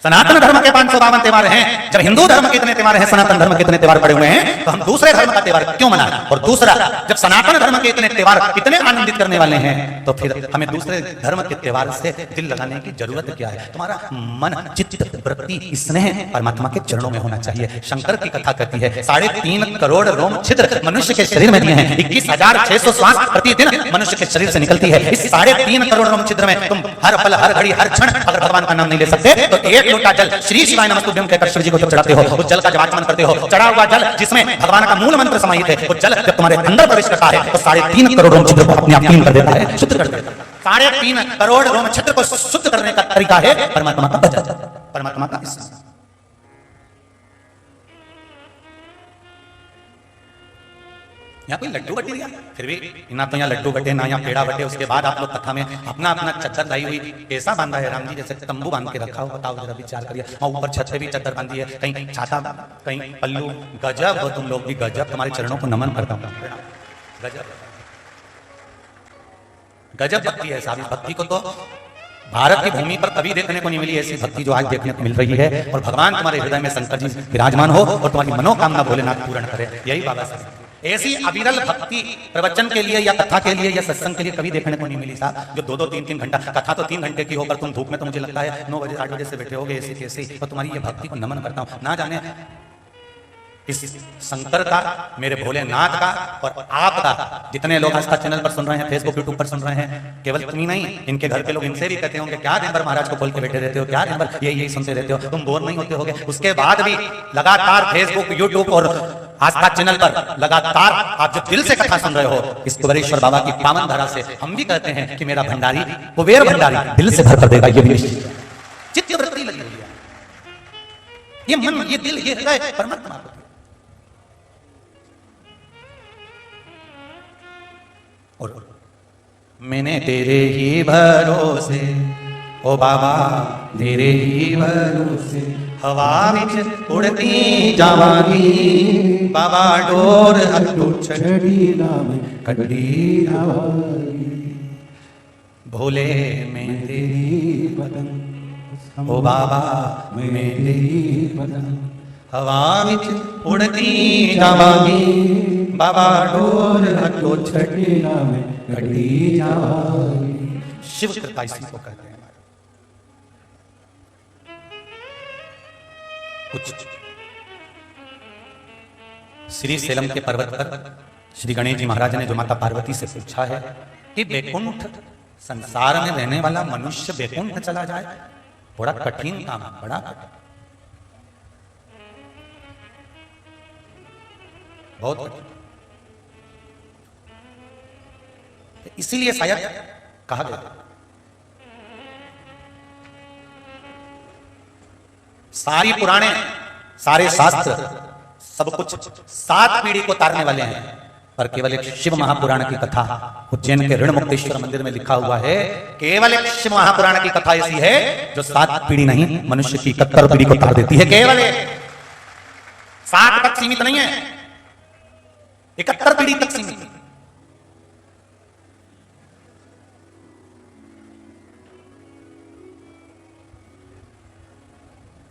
सनातन धर्म के 552 त्योहार हैं। जब हिंदू धर्म के इतने त्योहार हैं, सनातन धर्म के इतने त्योहार पड़े हुए हैं, तो हम दूसरे धर्म का त्योहार क्यों मनाएं? और दूसरा, जब सनातन धर्म के इतने त्योहार इतने आनंदित करने वाले हैं, तो फिर हमें दूसरे धर्म के त्योहार से दिल लगाने की जरूरत क्या है? तुम्हारा मन, चित्त, वृत्ति, स्नेह परमात्मा के चरणों में होना चाहिए। शंकर की कथा कहती है 3.5 करोड़ रोम छिद्र मनुष्य के शरीर में दिए हैं। 21,600 श्वास प्रतिदिन मनुष्य के शरीर से निकलती है। इस 3.5 करोड़ रोम छिद्र में तुम हर पल, हर घड़ी, हर क्षण अगर भगवान का नाम नहीं ले सकते, तो एक लोटा जल श्री शिवाय नमस्तुभ्यं कहकर शिव जी को जब चढ़ाते हो, उस जल का जब आचमन करते हो, चढ़ा हुआ जल जिसमें भगवान का मूल मंत्र समाहित है, वो जल जब तुम्हारे अंदर प्रवेश करता है, तो 3.5 करोड़ रोम छिद्र को अपने आप क्लीन कर देता है, शुद्ध कर देता है। 3.5 करोड़ रोम छिद्र को शुद्ध करने का तरीका है परमात्मा का भजन, परमात्मा का स्मरण। यहाँ कोई लड्डू बटी दिया, फिर भी ना तो यहाँ लड्डू बटे, ना यहाँ पेड़ा बटे। उसके बाद आप लोग कथा में अपना अपना चद्दर लाई हुई कैसा बांधा है राम जी, जैसे तंबू बांध के रखा हो। बताओ जरा विचार करिए। और ऊपर छत पे भी चद्दर बांधी है, कहीं छाता, कहीं पल्लू। गजब हो तुम लोग भी, गजब। तुम्हारे चरणों को नमन करता हूँ। गजब गजब भक्ति है साहब। भक्ति को तो भारत की भूमि पर कभी देखने को नहीं मिली ऐसी भक्ति जो आज देखने को मिल रही है। और भगवान तुम्हारे हृदय में शंकर जी विराजमान हो और तुम्हारी मनोकामना भोलेनाथ पूर्ण करे, यही बाबा साहब। ऐसी अविरल भक्ति प्रवचन के लिए या कथा के लिए या सत्संग के लिए कभी देखने को नहीं मिली साहब। जो 2-2, 3-3 घंटा, कथा तो 3 घंटे की होकर तुम धूप में, तो मुझे लगता है 9 बजे 8 बजे से बैठे होगे ऐसी कैसी। और तुम्हारी ये भक्ति को नमन करता हूँ। ना जाने इस शंकर का, मेरे भोलेनाथ का और आपका, जितने लोग आस्था चैनल पर सुन रहे हैं, फेसबुक यूट्यूब पर सुन रहे हैं, केवल तुम ही नहीं, इनके घर के लोग इनसे भी कहते होंगे क्या दिन भर महाराज को खोल के बैठे रहते हो, क्या दिन भर यही सुनते रहते हो, तुम बोर नहीं होते होगे? उसके बाद भी लगातार फेसबुक यूट्यूब और आस्था चैनल पर लगातार आप जो दिल से कथा सुन रहे हो, इस कुबेरेश्वर बाबा की पावन धारा से हम भी कहते हैं कि मेरा भंडारी, कुबेर भंडारी दिल से भर कर देगा। ये भी निश्चित चित्त वृत्ति लगी हुई है। ये मन, ये दिल, ये हृदय परमात्मा को। और मैंने तेरे ही भरोसे, ओ बाबा तेरे ही भरोसे, हवा विच उड़ती जावांगी, बाबा डोर हटू छड़ी नाम कड़ी आवागी, भोले मैं तेरी बदन, ओ बाबा मैं तेरी बदन, हवा विच उड़ती जावांगी, बाबा डोर हटो छड़ी नाम कड़ी आवागी। शिव कृपा इसी को कहते हैं। कुछ श्री सेलम के पर्वत पर श्री गणेश जी महाराज ने जो माता पार्वती से पूछा है कि वैकुंठ, संसार में रहने वाला मनुष्य वैकुंठ चला जाए, बड़ा कठिन काम है, बड़ा कठिन, बहुत कठिन। इसीलिए शायद कहा गया सारी पुराणे, सारे शास्त्र, सब कुछ 7 पीढ़ी को तारने वाले हैं, पर केवल एक शिव महापुराण की कथा उज्जैन के ऋणमुक्तेश्वर मंदिर में लिखा हुआ है। केवल एक शिव महापुराण की कथा ऐसी है जो 7 पीढ़ी नहीं, मनुष्य की 71 पीढ़ी को तार देती है। केवल 7 तक सीमित नहीं है, 71 पीढ़ी तक सीमित है।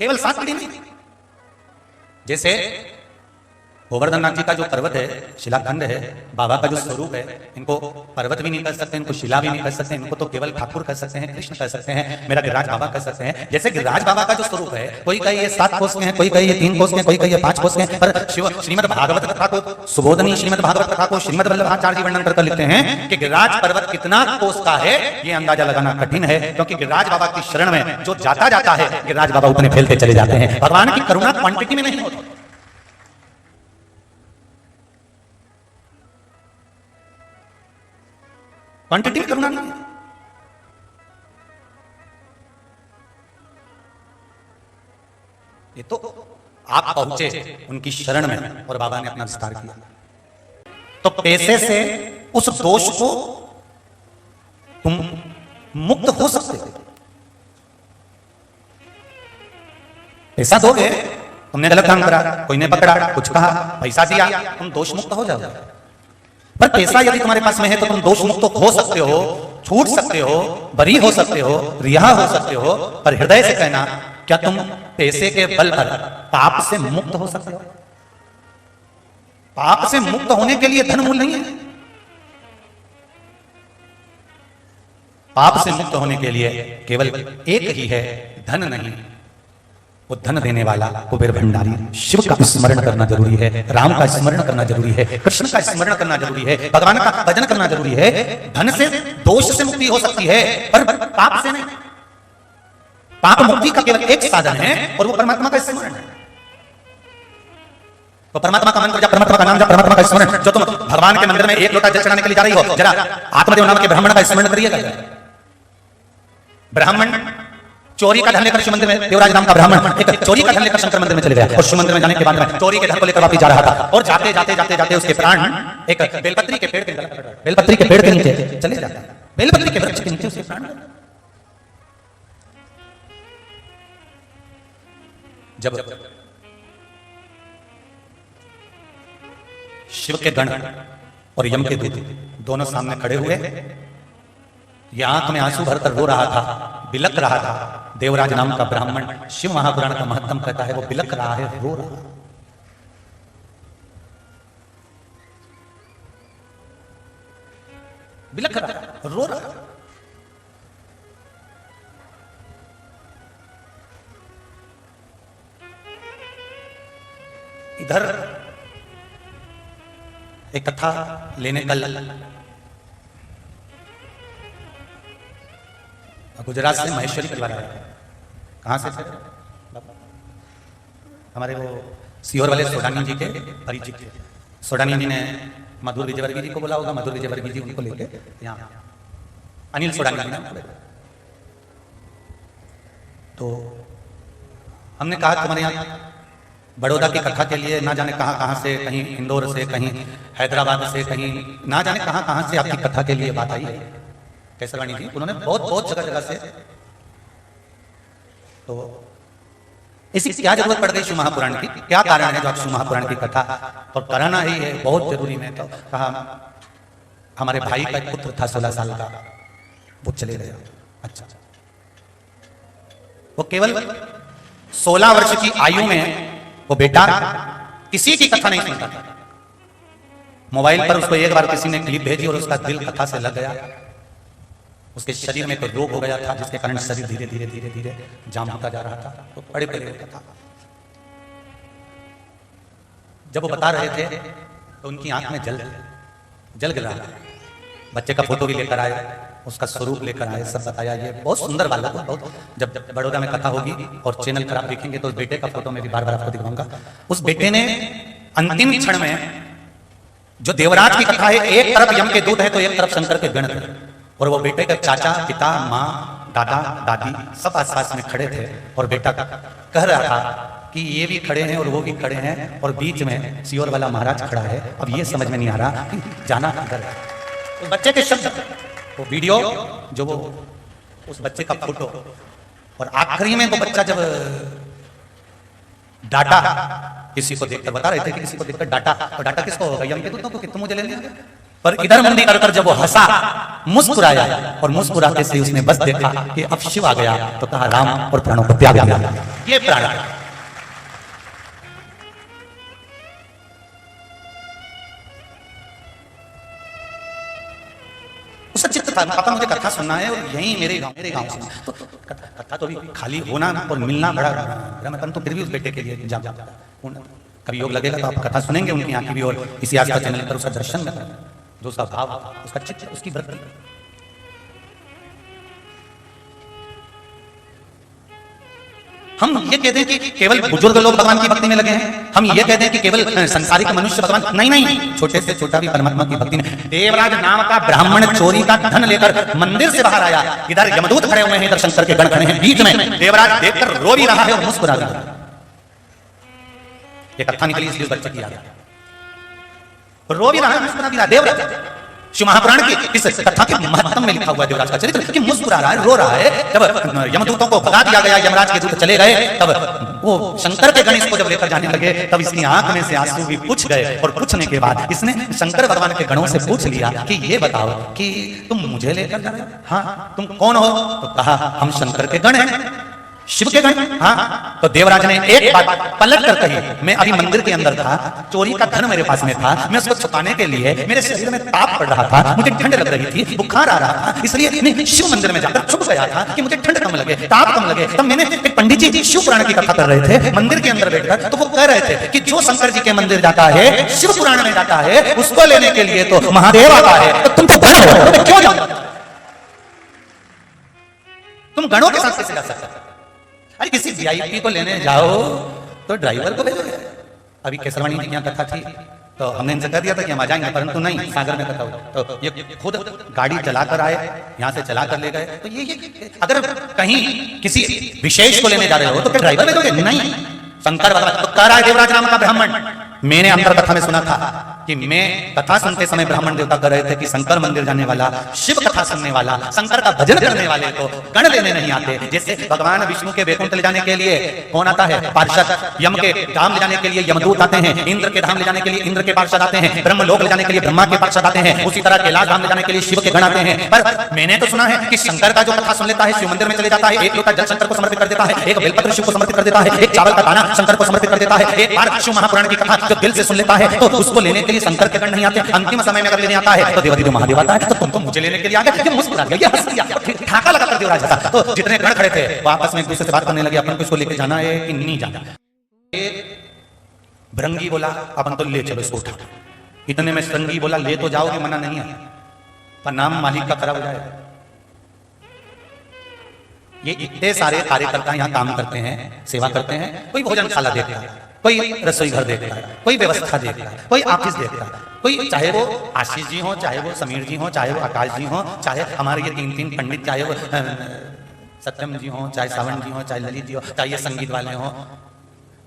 केवल 7 पीढ़ी नहीं। जैसे गोवर्धन नाथ जी का जो पर्वत है, शिलाखंड है, बाबा का जो स्वरूप है, इनको पर्वत भी नहीं कह सकते, इनको शिला भी नहीं कह सकते, इनको तो केवल ठाकुर कह सकते हैं, कृष्ण कह सकते हैं, मेरा गिरिराज बाबा कह सकते हैं। जैसे गिरिराज बाबा का जो स्वरूप है, कोई कहे ये 7 कोस के हैं, कोई कहे ये 3 कोस के हैं, कोई कहे ये 5 कोस के हैं, पर श्रीमद् भागवत कथा को, सुबोधनी श्रीमद् भागवत कथा को श्रीमद् वल्लभाचार्य जी वर्णन करके लिखते हैं कि गिरिराज पर्वत कितना कोस का है, ये अंदाजा लगाना कठिन है, क्योंकि गिरिराज बाबा की शरण में जो जाता है, गिरिराज बाबा उतने फैलते चले जाते हैं। भगवान की करुणा क्वांटिटी में नहीं होती, क्वांटिटी में करुणा नहीं है। ये तो आप पहुंचे उनकी शरण में और बाबा ने अपना विस्तार किया, तो पैसे से उस दोष को तुम मुक्त हो सकते हो। पैसा दोगे, तुमने गलत काम करा, कोई ने पकड़ा, कुछ कहा, पैसा दिया, तुम दोष मुक्त हो जाओगे। पर पैसा यदि तुम्हारे पास में है तो तुम दोष मुक्त हो सकते हो, छूट सकते हो, बरी हो सकते हो, रिहा हो सकते हो, पर हृदय से कहना क्या तुम पैसे के बल पर पाप से मुक्त हो सकते हो? पाप से मुक्त होने के लिए धन मूल नहीं है। पाप से मुक्त होने के लिए केवल एक ही है, धन नहीं, वो धन देने वाला कुबेर भंडारी शिव का स्मरण करना जरूरी है, राम का स्मरण करना जरूरी है, कृष्ण का स्मरण करना जरूरी है, भगवान का भजन करना जरूरी है। धन से दोष से मुक्ति हो सकती है पर पाप से नहीं। पाप मुक्ति का केवल एक साधन है और वो परमात्मा का स्मरण है। तो परमात्मा का मंत्र जप, परमात्मा का नाम जप, परमात्मा का स्मरण। जो तुम भगवान के मंदिर में एक लोटा जल चढ़ाने के लिए जा रही हो, जरा आत्मदेव नाम के ब्राह्मण का स्मरण करिएगा। ब्राह्मण चोरी का धन लेकर शिव मंदिर में, देवराज नाम का ब्राह्मण एक चोरी का धन लेकर शंकर मंदिर में चले गया और शिव मंदिर में जाने के बाद में चोरी के धन को लेकर वापस जा रहा था और जाते जाते जाते जाते उसके प्राण एक बेलपत्री के पेड़ के नीचे चले जाता है। बेलपत्री के वृक्ष के नीचे उसके प्राण। जब शिव के गण और यम के दूत दोनों सामने खड़े हुए, ये आंख में आंसू भरकर रो रहा था, बिलक रहा था। देवराज नाम का ब्राह्मण, शिव महापुराण का महत्तम कहता है, वो बिलक रहा है, रो रहा है। बिलक रहा है, रो रहा है। इधर एक कथा लेने कल गुजरात से महेश्वरी परिवार आया। कहां से थे? हमारे वो सीहोर वाले सोडानी जी के परिचित थे। सोडानी जी ने मधुर विजयवर्गीय जी को बोला होगा, मधुर विजयवर्गीय जी उनको लेके यहाँ अनिल सोडानी जी ने। तो हमने कहा तुम्हारे यहाँ बड़ौदा की कथा के लिए ना जाने कहां से, कहीं इंदौर से, कहीं हैदराबाद से, कहीं ना जाने कहां से आपकी कथा के लिए बात आई है केसरवाणी जी। उन्होंने बहुत जगह से। तो इसी क्या जरूरत पड़ गई शिव महापुराण की? क्या कारण है जो आप शिव महापुराण की कथा और कराना ही है, बहुत जरूरी है। तो कहा हमारे भाई का एक पुत्र था 16 साल का, वो चले गया। अच्छा, वो केवल 16 वर्ष की आयु में वो बेटा किसी की कथा नहीं सुनता था। मोबाइल पर उसको एक बार किसी ने क्लिप भेजी और उसका दिल कथा से लग गया। उसके शरीर में कोई रोग हो गया था जिसके कारण शरीर धीरे धीरे धीरे धीरे जाम होता जा रहा था। तो बड़े बड़े कथा जब वो बता रहे थे तो उनकी आंख में जल गिर रहा था। बच्चे का फोटो भी लेकर आए, उसका स्वरूप लेकर आए, सब बताया। ये बहुत सुंदर बालक है, बहुत। जब बड़ौदा में कथा होगी और चैनल पर आप देखेंगे तो उस बेटे का फोटो मैं भी बार बार आपको दिखाऊंगा। उस बेटे ने अंतिम क्षण में, जो देवराज की कथा है, एक तरफ यम के दूत है तो एक तरफ शंकर के गण थे, और वो बेटे का चाचा, पिता, माँ, दादा, दादी सब आसपास में खड़े थे। और बेटा कह रहा था कि ये भी खड़े हैं और वो भी खड़े हैं और बीच में सीहोर वाला महाराज खड़ा है। अब ये समझ में नहीं आ रहा कि जाना किधर है। तो बच्चे के शब्द, वो वीडियो, जो वो उस बच्चे का फोटो, और आखिरी में वो बच्चा जब डाटा, किसी को देखकर बता रहे थे कि किसी को देखकर डाटा, और डाटा किसको होगा? यम के दूतों को कि तुम मुझे ले लिया। पर इधर मुंडी कर जब वो हंसा, मुस्कुराया, और मुस्कुराते से उसने बस देखा कि अब शिव आ गया, तो कहा राम और प्राणों को त्याग दिया। ये प्राण है। उसका चित्त था, पापा मुझे कथा सुनना है और यही मेरे गांव से। तो कथा तो भी खाली होना और मिलना बड़ा मतलब, तो फिर भी उस बेटे के लिए जा कभी योग लगेगा तो आप कथा सुनेंगे उनकी आंखी भी, और इसी आस्था चैनल पर उसका दर्शन में जो उसका भाव, उसका चित्त, उसकी वृत्ति। हम ये कहते हैं कि केवल बुजुर्ग लोग भगवान की भक्ति में लगे हैं, हम ये कहते हैं कि केवल संसारिक मनुष्य भगवान, नहीं, छोटे से छोटा भी परमात्मा की भक्ति में। देवराज नाम का ब्राह्मण चोरी का धन लेकर मंदिर से बाहर आया, इधर यमदूत खड़े हुए हैं, इधर शंकर के गण खड़े हैं, बीच में देवराज देखकर रो भी रहा है और मुस्कुरा रहा है। ये कथा निकली इसलिए बच्चे की याद, रो भी रहा है, मुस्कुरा भी रहा है। देवराज शिव महापुराण की इस कथा के महत्व में लिखा हुआ है देवराज का चरित्र, कि मुस्कुरा रहा है, रो रहा है। जब यमदूतों को भगा दिया गया, यमराज के दूत चले गए, तब वो शंकर के गणेश को जब लेकर जाने लगे, तब इसकी आंख में से आंसू भी पूछ गए। और पूछने के बाद इसने शंकर भगवान के गणों से पूछ लिया कि ये बताओ कि तुम मुझे लेकर जा रहे हो? हाँ, तुम कौन हो? तो कहा हम शंकर के गण हैं। शिव के गण। हाँ, तो देवराज ने एक बात पलट कर कही, मैं अभी मंदिर के अंदर था, चोरी का धन मेरे पास में था, मैं उसको छुपाने के लिए मेरे शरीर में ताप पड़ रहा था, मुझे ठंड लग रही थी, बुखार आ रहा था, इसलिए मैं शिव मंदिर में जाकर छुप गया था कि मुझे ठंड कम लगे, ताप कम लगे। तब मैंने एक पंडित जी शिव पुराण की कथा कर रहे थे मंदिर के अंदर बैठकर, तो वो कह रहे थे कि जो शंकर जी के मंदिर जाता है, शिव पुराण में जाता है, उसको लेने के लिए तो महादेव आता है। तो तुम तो गण हो, तो क्यों जाओ? तुम गणों के साथ कैसे जा सकते? अरे किसी वीआईपी को लेने जाओ तो ड्राइवर को भेजोगे। अभी केसरवाणी की यहाँ कथा थी तो हमने इनसे कह दिया था कि हम आ जाएंगे, परंतु नहीं, सागर में कथा हो तो ये खुद गाड़ी चलाकर आए, यहाँ से चलाकर ले गए। तो ये अगर कहीं किसी विशेष को लेने जा रहे हो तो क्या ड्राइवर भेजोगे? नहीं। शंकर भगवान तो कह रहा है देवराज नाम का ब्राह्मण, मैंने अंतर कथा में सुना था कि मैं कथा सुनते समय ब्राह्मण देवता कर रहे थे कि शंकर मंदिर जाने वाला, शिव कथा सुनने वाला, शंकर का भजन करने वाले को गण लेने नहीं आते। जैसे भगवान विष्णु के वैकुंठ ले जाने के लिए कौन आता है? पार्षद। यम के धाम ले जाने के लिए यमदूत आते हैं, इंद्र के धाम ले जाने के लिए इंद्र के पार्षद आते हैं, ब्रह्म लोक ले जाने के लिए ब्रह्मा के पार्षद आते हैं, उसी तरह कैलाश धाम ले जाने के लिए शिव के गण आते हैं। पर मैंने तो सुना है कि शंकर का जो कथा सुन लेता है, शिव मंदिर में चले जाता है, एक लोटा जल शंकर को समर्पित कर देता है, एक बेलपत्र शिव को समर्पित कर देता है, एक चावल का दाना शंकर को समर्पित कर देता है, एक बार शिव महापुराण की कथा जो दिल से सुन लेता है, तो उसको लेने के लिए शंकर के गण नहीं आते। अंतिम समय में अगर लेने आता है तो देवादिदेव महादेव आता है। तो तुम तो मुझे लेने के लिए आ गए, ये मुस्कुरा गया, ये हंस दिया, ठाका लगाकर देवराज था। तो जितने गण खड़े थे वो आपस में एक दूसरे से बात करने लगे, अपन को इसको लेके जाना है कि नहीं जाना। भृंगी बोला अपन तो ले चलो इसको उठा। इतने में श्रृंगी बोला ले तो जाओगे, मना नहीं है, पर नाम मालिक का खराब हो जाएगा। ये इतने सारे कार्यकर्ता यहाँ काम करते हैं, सेवा करते हैं। कोई भोजनशाला देखता है, कोई रसोई घर देखता है, कोई व्यवस्था देखता है, कोई ऑफिस देखता है, कोई चाहे वो आशीष जी हो, चाहे वो समीर जी हो, चाहे वो आकाश जी हो, चाहे हमारे ये तीन पंडित, चाहे वो सत्यम जी हो, चाहे सावन जी हो, चाहे ललित जी हो, चाहे संगीत वाले हो,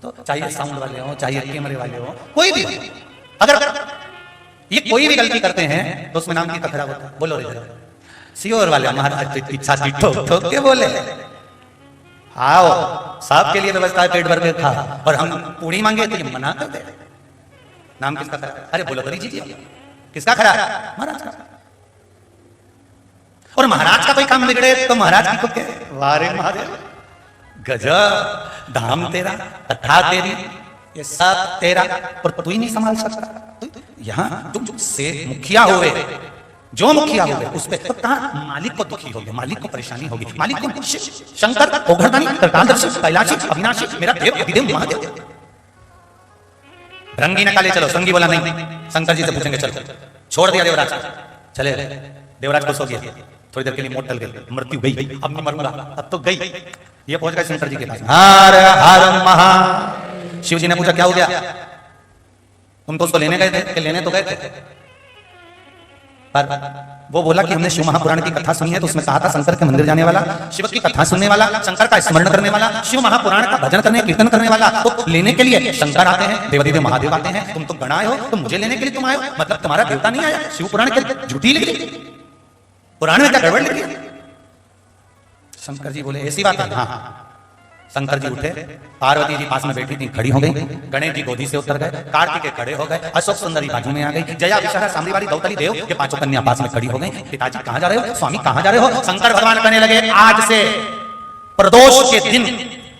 तो चाहे साउंड वाले हो, चाहे कैमरे वाले हो, कोई भी अगर ये कोई भी गलती करते हैं तो उसमें नाम की खतरा होता है। बोलो रे सियोर वाले हमारा इच्छा ठोक ठोक के बोले आओ, सबके लिए व्यवस्था है, पेट भर के खा, और हम पूरी मांगे तो ये मना कर दे। नाम किसका खरा? अरे बोलो करी जी, किसका खरा? महाराज का। और महाराज का कोई काम बिगड़े तो महाराज की को क्या? वारे महादेव, गजब, धाम तेरा, कथा तेरी, ये सब तेरा, पर तू ही नहीं संभाल सकता। यहाँ तुम से मुखिया हुए, जो मुखिया हो गए उस पे तो कहां मालिक को दुखी होगी, मालिक को परेशानी होगी। मालिक को शंकर, ओघरदानी, करतालदर्शी, कैलाशी, अविनाशी, मेरा देव अधिदेव महादेव। रंगी नकाले चलो, संगी बोला नहीं, शंकर जी से पूछेंगे चलो। छोड़ दिया देवराज, चले देवराज खुश हो गया, थोड़ी देर के लिए मोट टल गई, मृत्यु गई, अब नहीं मरूंगा, अब तो गई। ये पहुंच गए शंकर जी के पास। हर हर महा। शिव जी ने पूछा क्या हो गया? तुम तो उसको लेने गए थे, लेने तो गए थे, पर वो बोला कि हमने शिव महापुराण की कथा सुनी है, तो उसमें कहा था शंकर के मंदिर जाने वाला, शिव की कथा सुनने वाला, शंकर का स्मरण करने वाला, शिव महापुराण का भजन करने कीर्तन करने वाला, तो लेने के लिए शंकर आते हैं, देवादिदेव महादेव आते हैं। तुम तो गण आए हो, तो मुझे लेने के लिए तुम आए हो, मतलब तुम्हारा देवता नहीं आया। शिव पुराण के झूठी लिख दी, पुराण में क्या गड़बड़ लिख दी? शंकर जी बोले ऐसी बात है? हाँ। शंकर जी उठे, पार्वती जी पास में बैठी थी, खड़ी हो गई, गणेश जी गोदी से उतर गए, कार्तिकेय खड़े हो गए, अशोक सुंदरी बाजू में आ गई, जया विशाखा सामरीवाली द्रौपदी देव के पांचों कन्या पास में खड़ी हो गई। पिताजी कहां जा रहे हो? स्वामी कहां जा रहे हो? शंकर भगवान कहने लगे आज से प्रदोष के दिन,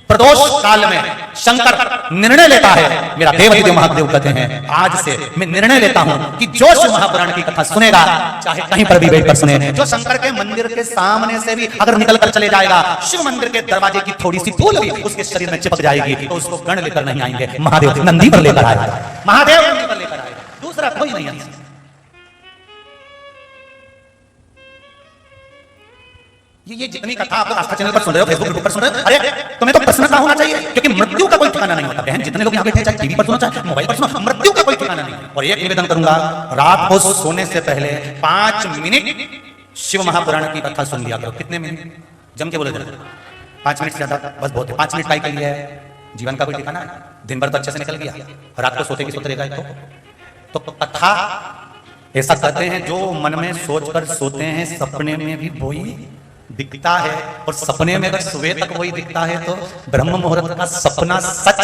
प्रदोष काल में शंकर निर्णय लेता है, मेरा देवादिदेव महादेव कहते हैं आज से मैं निर्णय लेता हूं कि जो शिव महापुराण की कथा सुनेगा, चाहे कहीं पर भी बैठकर सुने, जो शंकर के मंदिर के सामने से भी अगर निकल कर चले जाएगा, शिव मंदिर के दरवाजे की थोड़ी सी धूल भी उसके शरीर में चिपक जाएगी, तो उसको गण लेकर नहीं आएंगे, महादेव नंदी पर लेकर आएगा, महादेव नंदी पर लेकर आएगा, दूसरा कोई नहीं आएगा। ये जितनी कथा आप आस्था चैनल पर सुन रहे हो, फेसबुक पर सुन रहे हो, अरे तुम्हें तो प्रसन्नता होना चाहिए, क्योंकि मृत्यु का कोई ठिकाना नहीं होता। बहन जितने लोग यहाँ बैठे, चाहे टीवी पर सुनो, चाहे मोबाइल पर सुनो, मृत्यु का कोई ठिकाना नहीं। और एक निवेदन करूंगा, रात को सोने से पहले 5 मिनट शिव महापुराण की कथा सुन लिया करो। कितने मिनट? जम के बोले जरा, 5 मिनट से ज्यादा बस बहुत है। 5 मिनट के लिए जीवन का कोई ठिकाना है? दिन भर तो अच्छे से निकल गया, रात को सोते की सोते रहेगा। तो कथा ऐसा कहते हैं, जो मन में सोचकर सोते हैं सपने में भी वही दिखता है, और सपने में अगर सुबह तक वही दिखता है तो ब्रह्म मुहूर्त का सपना सच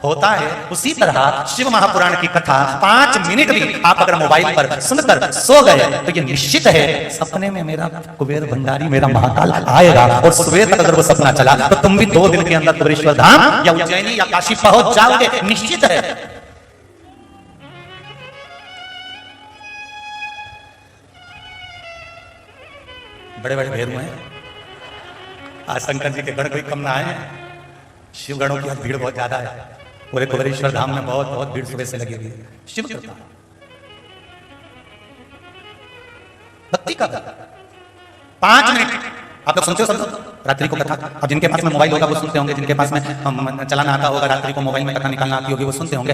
होता है उसी तरह शिव महापुराण की कथा 5 मिनट भी आप अगर मोबाइल पर सुनकर सो गए तो ये निश्चित है सपने में मेरा कुबेर भंडारी मेरा महाकाल आएगा और सुबह तक अगर वो सपना चला तो तुम भी 2 दिन के अंदर कुबेरेश्वर धाम या उज्जैनी या काशी पहुंच जाओगे, निश्चित है। बड़े बड़े भेद हुए हैं आज, शंकर जी के गण कोई कम ना आए, शिव गणों की आज भीड़ बहुत ज्यादा है। पूरे कुबेरेश्वर धाम में बहुत बहुत भीड़ सुबह से लगी हुई है। शिव कृपा, भक्ति का 5 मिनट आप लोग सुनते हो सब रात्रि को कथा। अब जिनके पास में मोबाइल होगा वो सुनते होंगे, जिनके पास में चलाना आता होगा रात्रि को मोबाइल में कथा निकालना आती होगी वो सुनते होंगे।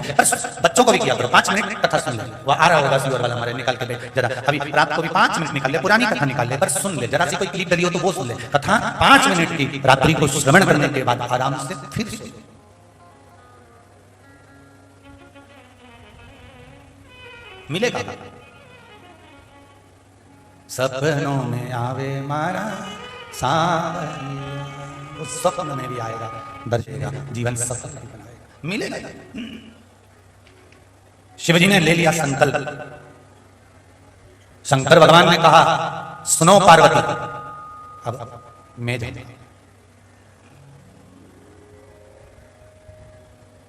बच्चों को भी किया करो, 5 मिनट कथा सुन ले। वो आ रहा होगा सीवर वाला हमारे, निकाल के जरा अभी रात को भी 5 मिनट निकाल ले, पुरानी कथा निकाल ले, पर सुन ले, जरा सी कोई क्लिप डली हो तो वो सुन ले। कथा 5 मिनट की रात्रि को श्रवण करने के बाद आराम से फिर सो मिलेगा। सपनों में आवे मारा सावरिया, उस स्वप्न में भी आएगा, दर्शेगा, जीवन सफल बनाएगा, मिलेगा। शिवजी ने ले लिया संकल्प। शंकर भगवान ने कहा सुनो पार्वती, अब मैं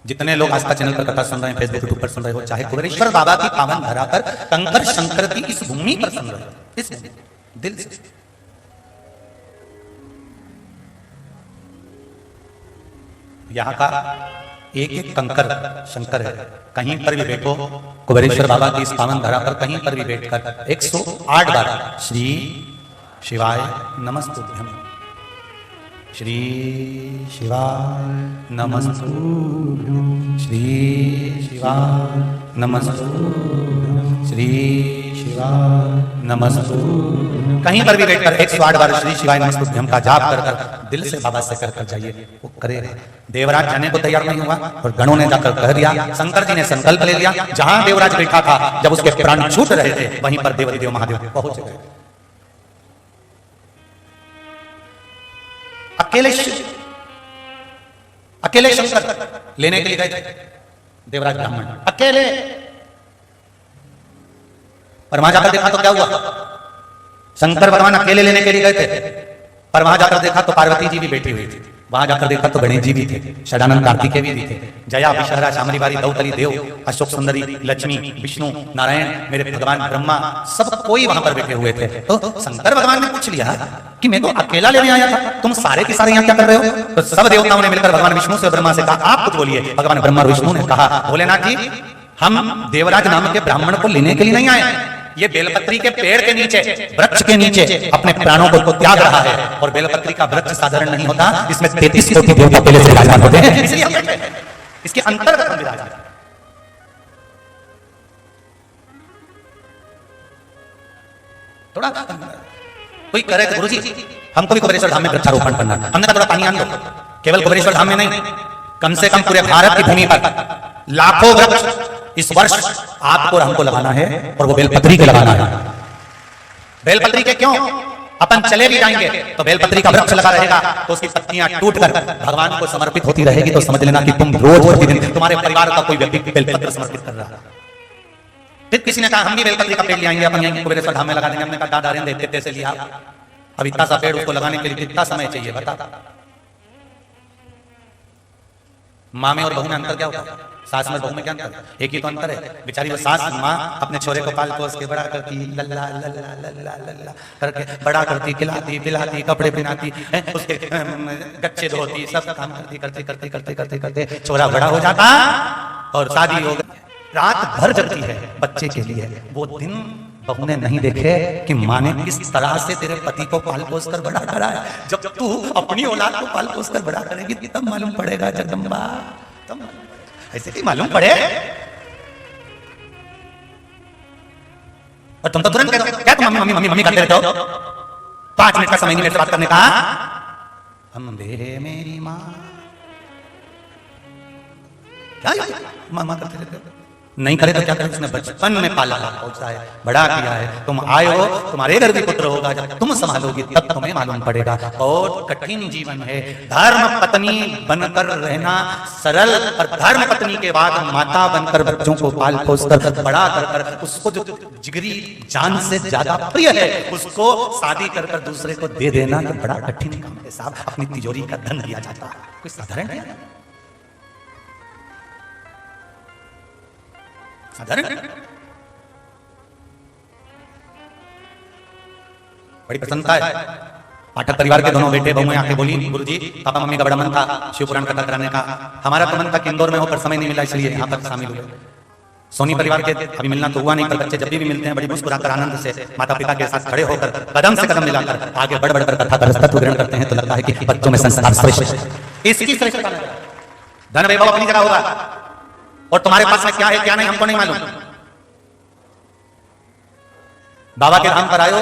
जितने लोग आस्था चैनल पर कथा सुन रहे हैं, फेसबुक यूट्यूब पर सुन रहे हो, चाहे कुबेरेश्वर बाबा की पावन धरा पर कंकर शंकर की इस भूमि पर सुन रहे हो, इस दिल से यहाँ का एक एक कंकर शंकर है। कहीं पर भी बैठो कुबेरेश्वर बाबा की इस पावन धरा पर, कहीं पर भी बैठकर 108 बार श्री शिवाय नमस्तुभ्यं, श्री शिवाय नमस्तुभ्यं, श्री शिवाय नमस्तुभ्यं, श्री शिवाय नमस्तुभ्यं। कहीं पर भी बैठकर 108 बार श्री शिवाय नमस्तुभ्यं का जाप कर दिल से बाबा से कर जाइए, वो करेगा। देवराज जाने को तैयार नहीं हुआ और गणों ने जाकर कह दिया, शंकर जी ने संकल्प ले लिया। जहां देवराज बैठा था, जब उसके प्राण छूट रहे थे, वहीं पर देवदेव महादेव पहुंच गए। अकेले शंकर लेने के लिए गए थे देवराज ब्राह्मण, अकेले। पर वहां जाकर देखा तो क्या हुआ, शंकर भगवान अकेले लेने के लिए गए थे, पर वहां जाकर देखा तो पार्वती जी भी बैठी हुई थी, वहां जाकर देखा तो गणेश जी भी थे, षडानंद कार्तिकेय भी थे, जया विषहरा शामरी बारी दौतली देव अशोक सुंदरी लक्ष्मी विष्णु नारायण मेरे भगवान ब्रह्मा सब कोई वहां पर बैठे हुए थे। तो शंकर भगवान ने पूछ लिया कि मैं तो अकेला लेने आया था, तुम सारे के सारे यहाँ क्या कर रहे हो? तो सब देवताओं ने मिलकर भगवान विष्णु से ब्रह्मा से कहा आप कुछ बोलिए। भगवान ब्रह्मा और विष्णु ने कहा भोलेनाथ जी हम देवराज नाम के ब्राह्मण को लेने के लिए नहीं आए, ये बेलपत्री के पेड़ के नीचे वृक्ष के नीचे अपने प्राणों को त्याग रहा है। और बेलपत्री का वृक्ष साधारण नहीं होता, इसमें 33 कोटि देवता पहले से विराजमान होते हैं, इसलिए हम बैठे हैं, इसके अंतर्गत हम विराजमान। थोड़ा कोई करे तो गुरुजी हमको भी कुबेरेश्वर धाम में वृक्षारोपण करना, हमने कहा थोड़ा पानी आन दो। केवल कुबेरेश्वर धाम में नहीं, कम से कम पूरे भारत की भूमि पर लाखों वृक्ष इस वर्ष आपको और हमको लगाना है, और वो बेलपत्री के लगाना है। बेलपत्री के क्यों? अपन चले भी जाएंगे तो बेलपत्री का वृक्ष लगा रहेगा, तो उसकी पत्तियां टूटकर भगवान को समर्पित होती रहेगी, तो समझ लेना कि तुम रोज प्रतिदिन तुम्हारे परिवार का कोई व्यक्ति बेलपत्र समर्पित कर रहा है। फिर किसी ने कहा हम भी बेलपत्री का पेड़ ले आएंगे, अपन यहीं कुबेरेश्वर धाम में लगा देंगे। हमने कहा दादा रेंदे देते से लिया, अब इतना सा पेड़ उसको लगाने के लिए कितना समय चाहिए बता। माँ में और बहू में अंतर क्या होता है? सास में बहू में क्या अंतर? एक ही तो अंतर है, बेचारी वो सास माँ अपने छोरे को पाल पोस के बड़ा करती, लल्ला लल्ला लल्ला लल्ला करके बड़ा करती, खिलाती पिलाती, कपड़े पहनाती, उसके गच्चे धोती, सब काम करती करते करते करते करते करते छोरा बड़ा हो जाता और शादी हो गई। रात भर जगती है बच्चे के लिए। वो दिन बहू ने नहीं देखे कि माँ ने किस तरह से तेरे पति को पाल पोस कर बड़ा करा है। जब तू अपनी औलाद को पाल पोस कर बड़ा करेगी तब मालूम पड़ेगा जगदम्बा, तब ऐसे ही मालूम पड़े। और तुम तो तुरंत कहते हो क्या तुम मम्मी मम्मी मम्मी करते रहते हो? 5 मिनट का समय नहीं मेरे से बात करने का। अम्बे मेरी माँ, क्या मामा करते रहते हो? नहीं करे तो क्या करे, उसने बचपन में पाला पहुंचा है, बड़ा किया है। तुम आए हो, तुम्हारे घर भी पुत्र होगा, जब तुम संभालोगी तब तुम्हें मालूम पड़ेगा। बहुत कठिन जीवन है। धर्म पत्नी बनकर रहना सरल, और धर्म पत्नी के बाद माता बनकर बच्चों को पाल पोस कर बड़ा कर उसको जो जिगरी जान से ज्यादा प्रिय है उसको शादी कर दूसरे को दे देना तो बड़ा कठिन काम है साहब। अपनी तिजोरी का धन दिया जाता है, कोई साधारण है? साधारण? बड़ी प्रसन्नता है। पाठक परिवार के दोनों बेटे बहुएं आके बोली, गुरुजी पापा मम्मी का बड़ा मन था शिव पुराण कथा कराने का, हमारा तो मन था कि इंदौर में होकर समय नहीं मिला इसलिए यहाँ पर शामिल हुए। सोनी परिवार के अभी मिलना तो हुआ नहीं, पर बच्चे जब भी मिलते हैं बड़ी मुस्कुराकर आनंद से माता पिता के साथ खड़े होकर कदम से कदम मिलाकर आगे बढ़ बढ़कर कथा का रस्तत्व ग्रहण करते हैं, तो लगता है कि बच्चों में संस्कार श्रेष्ठ, इसकी श्रेष्ठता। धन वैभव अपनी जगह होगा और तुम्हारे पास में क्या है क्या नहीं हमको नहीं मालूम। बाबा के धाम पर आयो,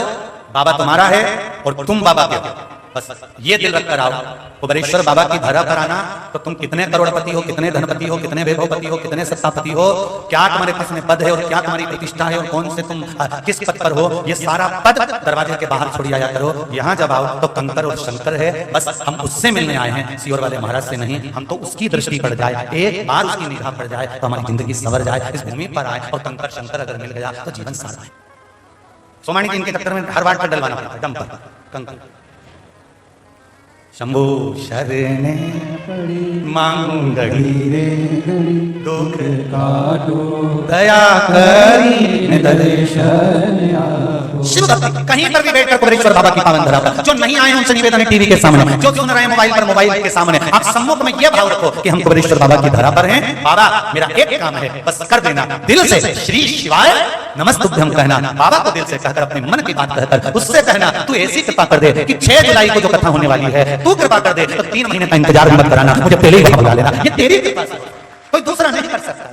बाबा तुम्हारा है और तुम बाबा के हो, बस ये दिल रखकर आओ। कुबेरेश्वर बाबा की धरा पर आना तो तुम कितने करोड़पति हो, कितने धनपति हो, कितने वैभवपति हो, कितने सत्तापति हो, क्या तुम्हारे पास में पद है और क्या तुम्हारी प्रतिष्ठा है और कौन से तुम किस पद पर हो, ये सारा पद दरवाजे के बाहर छोड़ी आया करो। यहाँ जब आओ तो कंकर और शंकर है, बस हम उससे मिलने आए हैं, सियोर वाले महाराज से नहीं। हम तो उसकी दृष्टि पड़ जाए, एक बार उसकी निगाह पड़ जाए तो हमारी जिंदगी संवर जाए। इस भूमि पर आए और कंकर शंकर अगर मिल गया तो जीवन सारा है। सोमानी जी इनके चक्कर में हर वाट पर डलवाना पड़ता है, डम पर कंकर। शंभु शरणे मांगड़ी रे दुख काटो दया करी दर्शन शिव भक्ति कहीं पर भी बैठकर कुबेरेश्वर बाबा की पावन धरा पर, जो नहीं आए उनसे निवेदन है टीवी के सामने, जो सुन रहे हैं मोबाइल पर मोबाइल के सामने, आप सम्मुख में यह भाव रखो कि हम कुबेरेश्वर बाबा की धरा पर हैं। बाबा मेरा एक काम है, बस कर देना, दिल से श्री शिवाय नमस्तुभ्यं कहना, बाबा को दिल से कहकर अपने मन की बात कहकर उससे कहना तू ऐसी कृपा कर दे कि 6 जुलाई को जो कथा होने वाली है तू कृपा कर दे, तो 3 महीने का इंतजार मत कराना, मुझे पहले ही बुला लेना। ये तेरी कृपा से, कोई दूसरा नहीं कर सकता।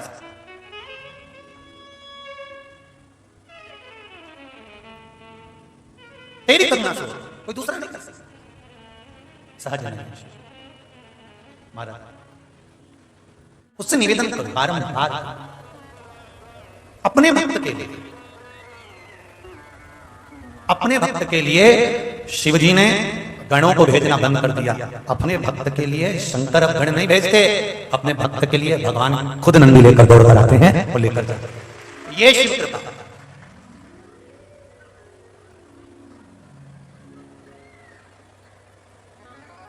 तेरी करुणा से कोई दूसरा नहीं कर सकता। सहज नहीं महाराज, उससे निवेदन करो बारंबार अपने भक्त के लिए, अपने भक्त के लिए शिवजी ने गणों को भेजना बंद कर दिया। अपने भक्त के लिए शंकर अब गण नहीं भेजते, अपने भक्त के लिए भगवान खुद नंदी लेकर दौड़ कर आते हैं और लेकर जाते हैं। ये शिव कृपा।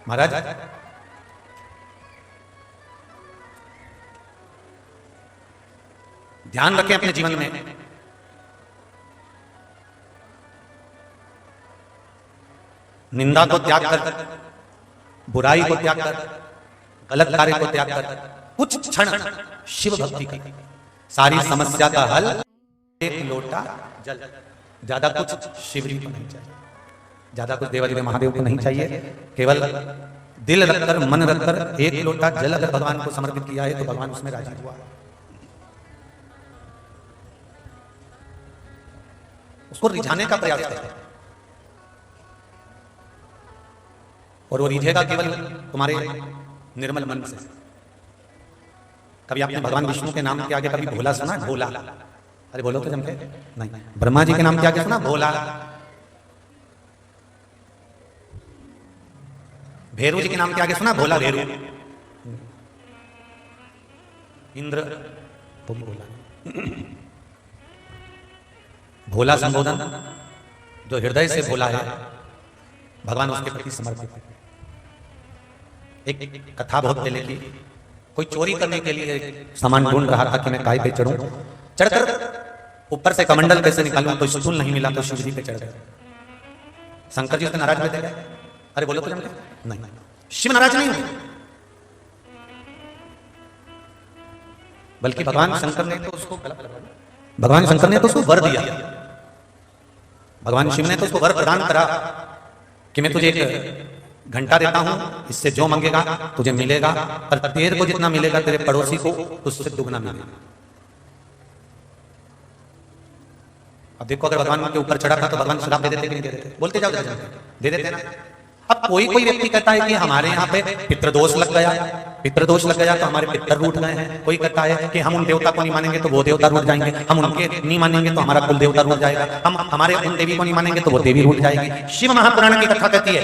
महाराज ध्यान रखें अपने जीवन में, निंदा को त्याग कर, बुराई को त्याग कर, गलत कार्य को त्याग कर, कुछ क्षण शिव भक्ति कर, सारी समस्या का हल एक लोटा जल। ज्यादा कुछ शिव जी को नहीं चाहिए, ज्यादा कुछ देवादेव महादेव को नहीं चाहिए। केवल दिल रखकर, मन रखकर एक लोटा जल अगर भगवान को समर्पित किया है तो भगवान उसमें राजी हुआ। उसको रिझाने का प्रयास करें और वो रिझेगा केवल तुम्हारे निर्मल मन से। कभी आपने भगवान विष्णु के नाम के आगे कभी भोला सुना? भोला, अरे बोलो तो जमके नहीं। ब्रह्मा जी के नाम के आगे सुना? भोला। भैरू जी के नाम के आगे सुना? भोला भैरू। इंद्र तो भोला। भोला संबोधन जो हृदय से भोला है भगवान उसके प्रति समर्पित है। एक कथा बहुत पहले की, कोई चोरी करने के लिए सामान ढूंढ रहा था कि मैं काय पे चढ़ूं, चढ़कर ऊपर से कमंडल कैसे निकालूं, तो स्टूल नहीं मिला तो शिव जी पे चढ़ गए। शंकर जी उसके नाराज हुए थे, अरे बोलो तो नहीं, शिव नाराज नहीं हुए, बल्कि भगवान शंकर ने तो उसको भगवान शंकर ने तो उसको वर दिया। भगवान शिव ने तो उसको वर प्रदान करा कि मैं तुझे एक घंटा देता हूं, इससे जो मांगेगा तुझे मिलेगा, पर तेरे को जितना मिलेगा तेरे पड़ोसी को उससे दुगना मिलेगा। अब देखो अगर भगवान के ऊपर चढ़ा था तो भगवान श्राप दे देते कि नहीं दे देते? बोलते जाओ दे देते ना। अब कोई व्यक्ति कहता है कि हमारे यहाँ पे पितृदोष लग गया, पितृ दोष लग गया तो हमारे पितर रूठ गए हैं। कोई कहता है कि हम उन देवता को नहीं मानेंगे तो वो देवता रूठ जाएंगे, हम उनके नहीं मानेंगे तो हमारा कुल देवता रूठ जाएगा, हम हमारे उन देवी को नहीं मानेंगे तो वो देवी रूठ जाएगी। शिव महापुराण की कथा कहती है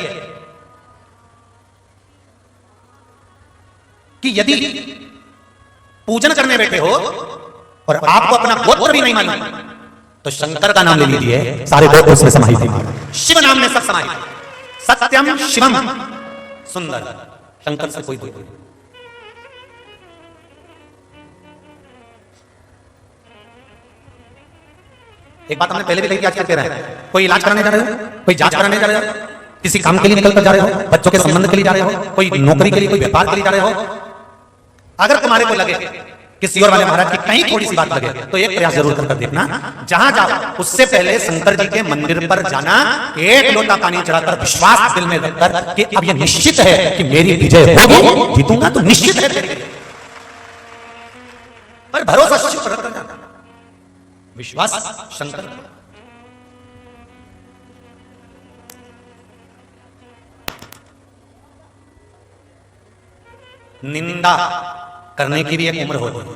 कि यदि पूजन करने बैठे हो और आपको अपना गोत्र भी नहीं मालूम तो शंकर का नाम ले लीजिए, सारे गोत्र उसमें समाहित हैं। शिव नाम में सब समाहित, सत्यम शिवम सुंदर, शंकर से कोई दूर नहीं। एक बात हमने पहले भी कही थी, आज क्या कह रहे हैं, कोई इलाज कराने जा रहे हो, कोई जांच कराने जा रहे हो, किसी काम के लिए निकल कर जा रहे हो, बच्चों के संबंध के लिए जा रहे हो, कोई नौकरी के लिए, कोई व्यापार के लिए जा रहे हो, अगर तुम्हारे को लगे किसी और वाले महाराज की कहीं थोड़ी सी बात लगे तो एक प्रयास जरूर कर देखना, जहां जाओ उससे पहले शंकर जी के मंदिर पर जाना, एक लोटा पानी चढ़ाकर विश्वास दिल में रखकर कि अब ये निश्चित है कि मेरी विजय होगी, जीतूंगा तो निश्चित है, पर भरोसा शिव पर रखकर जाना, विश्वास शंकर। निंदा करने की भी एक उम्र होती है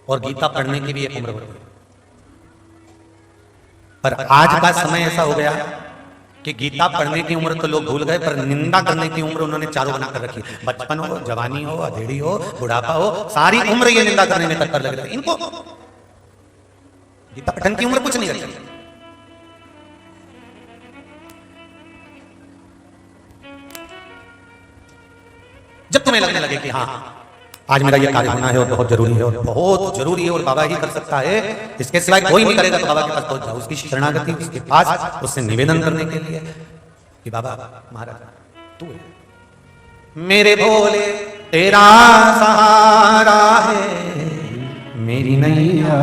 और गीता पढ़ने की भी एक उम्र होती है, पर आज का समय ऐसा हो गया कि गीता पढ़ने की उम्र तो लोग भूल गए, पर निंदा करने की उम्र उन्होंने चारों बना कर रखी। बचपन हो, जवानी हो, अधेड़ी हो, बुढ़ापा हो, सारी उम्र ये निंदा करने में तत्पर लग रहे। इनको गीता पठन की उम्र कुछ नहीं रखी। जब तुम्हें लगने लगे कि हाँ आज मेरा ये कार्य होना है और बहुत जरूरी है, और बहुत जरूरी है और बाबा ही कर सकता है, इसके सिवाय कोई नहीं करेगा, तो बाबा के पास पहुंच जाओ, उसकी शरणागति उसके पास, उससे निवेदन करने के लिए कि बाबा महाराज तू है मेरे भोले, तेरा सहारा है, मेरी नैया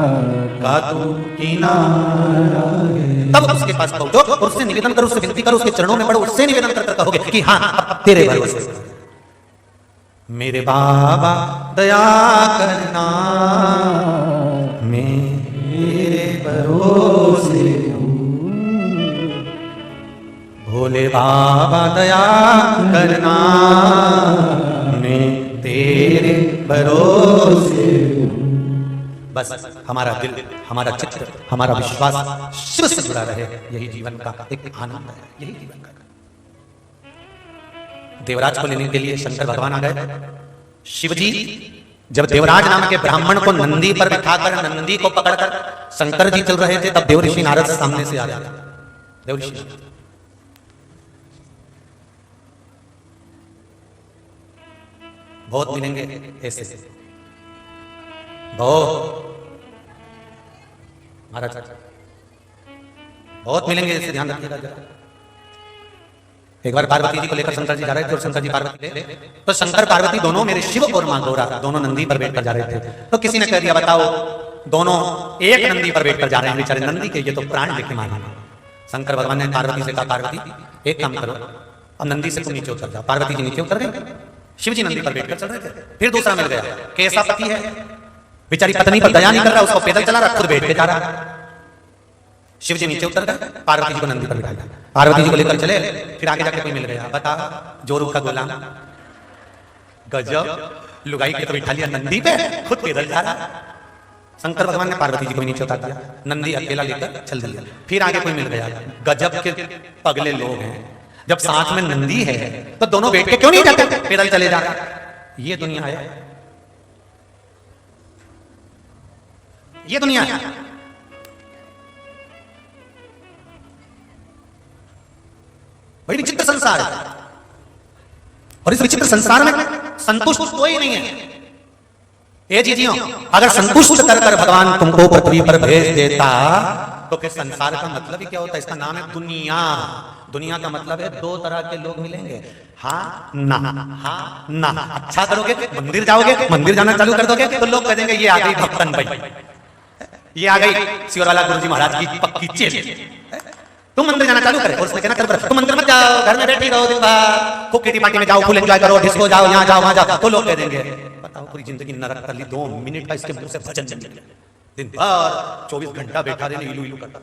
का तू किनारा है। तब उसके पास पहुंचो और उससे निवेदन करो, उससे विनती करो, उसके चरणों में पड़ो, उससे निवेदन कर कहोगे कि हाँ अब तेरे भरोसे मेरे बाबा दया करना, मेरे भरोसे हूँ, भोले बाबा दया करना, मैं तेरे भरोसे हूँ। बस हमारा दिल, हमारा चित्र, हमारा विश्वास शिव से जुड़ा रहे, यही जीवन का एक आनंद है, यही जीवन का। देवराज को लेने के लिए शंकर भगवान आ गए। शिवजी जब देवराज नाम के ब्राह्मण को नंदी पर बिठाकर, नंदी को पकड़कर शंकर जी चल रहे थे, तब देवऋषि नारद सामने से आ गए। देवऋषि बहुत मिलेंगे ऐसे, बहुत महाराज बहुत मिलेंगे ऐसे, ध्यान रखिएगा। एक बार पार्वती जी को लेकर शंकर जी जा रहे थे और शंकर जी पार्वती ले, तो शंकर पार्वती दोनों, मेरे शिव और मां गौरा, दोनों नंदी पर बैठकर जा रहे थे। तो किसी ने कह दिया बताओ दोनों एक नंदी पर बैठकर जा रहे हैं, बेचारे नंदी के ये तो प्राण लेके मारे। शंकर भगवान ने पार्वती से कहा पार्वती एक काम करो, अब नंदी से तुम नीचे उतर जाओ। पार्वती जी नीचे उतर गए, शिव जी नंदी पर बैठकर चल रहे थे। फिर दूसरा मिल गया, कैसा पति है, बेचारी पत्नी पर दया नहीं कर रहा, उसको पैदल चला रहा, खुद बैठ के जा रहा। शिव जी नीचे उतर गए, पार्वती जी को नंदी पर बिठाया, पार्वती जी को लेकर चले। फिर आगे जाके कोई मिल गया, बता जोरू का गुलाम, गजब लुगाई के तो बिठा लिया नंदी पे, खुद पैदल जा रहा। शंकर भगवान ने पार्वती जी को नीचे उतार दिया, नंदी अकेला लेकर चल दिया। फिर आगे कोई मिल गया, गजब के पगले लोग हैं, जब साथ में नंदी है तो दोनों बैठ के क्यों नहीं जाते, पैदल चले जा रहे। ये दुनिया है, ये दुनिया है। बड़ी विचित्र संसार है, और इस विचित्र संसार में संतुष्ट कोई नहीं है। ये जीजियों, अगर संतुष्ट कर कर भगवान तुमको पृथ्वी पर भेज देता तो फिर संसार का मतलब ही क्या होता है? इसका नाम है दुनिया। दुनिया का मतलब है दो तरह के लोग मिलेंगे, हाँ ना, हाँ ना। अच्छा करोगे मंदिर जाओगे, मंदिर जाना चालू कर दोगे तो लोग कह देंगे ये आ गई भक्तन भाई, ये आ गई सिवरवाला गुरुजी महाराज की पक्की चेली। तुम मंदिर जाना चालू करे और उसने कहना कर, तुम मंदिर मत जाओ, घर में बैठी रहो दिन भर, खूब किटी पार्टी में जाओ, फुल एंजॉय करो, डिस्को जाओ, यहाँ जाओ वहां जाओ, तो लोग कह देंगे बताओ पूरी जिंदगी नरक कर ली, 2 मिनट का इसके मुंह से भजन दिन भर 24 घंटा बैठा रहने इलू इलू करता।